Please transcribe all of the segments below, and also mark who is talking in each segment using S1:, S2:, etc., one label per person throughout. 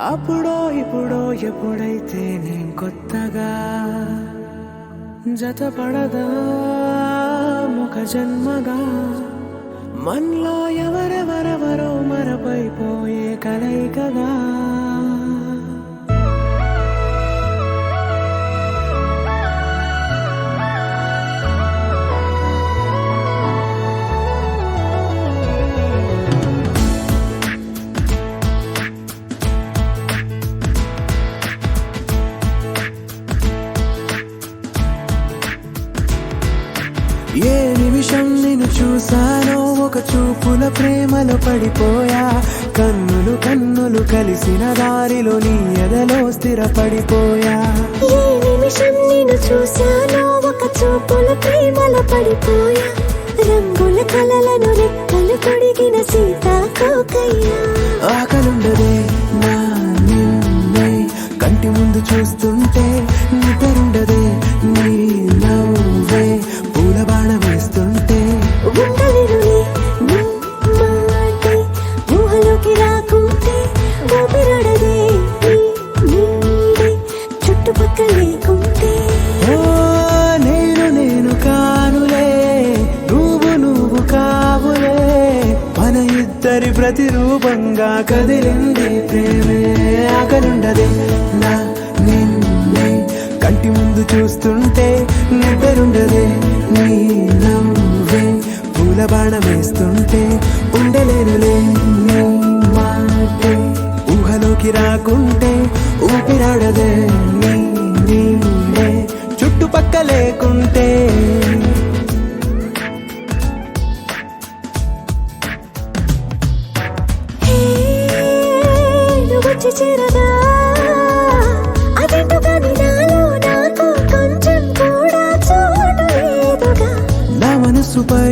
S1: అప్పుడో ఇప్పుడో ఎప్పుడైతే నేను కొత్తగా జతపడదా ముఖ జన్మగా మనలో ఎవరెవరెవరో మరపైపోయే కలయికగా ఏ నిమిషం నిన్ను చూసానో ఒక చూపుల ప్రేమలో పడిపోయా కన్నులు కన్నులు కలిసిన దారిలో నీ ఎదలో స్థిరపడిపోయా
S2: ఏ నిమిషం నిన్ను చూసానో ఒక చూపుల ప్రేమలో పడిపోయా రంగుల కలలను రెక్కలు తొడిగిన సీతాకోకయ్యా
S1: ఆకలుండదే నా నిన్నే కంటి ముందు చూస్తుంటే నిద్రుండదే నీ నవ్వే పూల బాణ వేస్తుంటే
S2: ఉండలేనులే నీ మాటే ఊహలోకి రాకుంటే ఊపిరాడదే నీ నీడే చుట్టుపక్కల లేకుంటే
S1: ఓ నేను కానులే నువ్వు కావులే మన ఇద్దరి ప్రతిరూపంగా కదిలింది ప్రేమే ఆకలుండదే నా నిన్నే కంటి ముందు చూస్తుంటే నిద్రుండదే నీ నవ్వే పూల బాణ వేస్తుంటే ఉండలేనులే నీ మాటే ఊహలోకి రాకుంటే ఊపిరాడదే నీ నీడే చుట్టుపక్క లేకుంటే
S2: వచ్చి చేరగా అదేంటో కానీ నాలో నాకు కొంచెం కూడా చోటు లేదుగా
S1: నా మనసుపై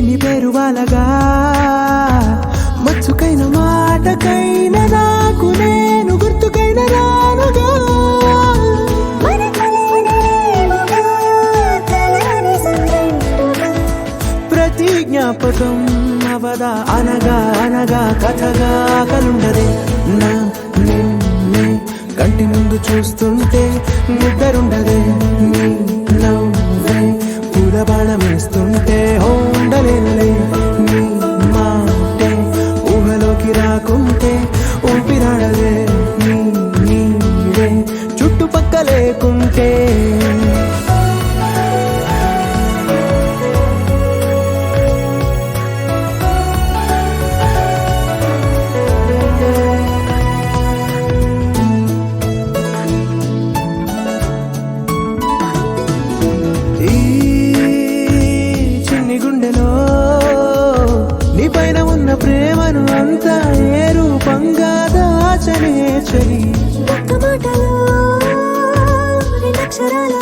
S1: నీ పేరు వాలగా మచ్చుకైన మాటకైన నాకు నేను గుర్తుకైన రానుగా
S2: మన కలయినేమోగా, కలని సంగంటుగా.
S1: ప్రతి జ్ఞాపకం అవదా అనగా అనగా కథగా కలుండదే నా నిన్నే కంటి ముందు చూస్తుంటే నిద్రుండదే నీ నవ్వే పూల బాణం వేస్తుంటే ఉండలేనులే నీ మాటే ఊహలోకి రాకుంటే ఊపిరాడదే నీ నీడే చుట్టుపక్క లేకుంటే ఈ చిన్ని గుండెలో నీ పైన ఉన్న ప్రేమను అంతా ఏ రూపంగా దాచనే చలి
S2: ఒక్క మాటలో రెండక్షరాల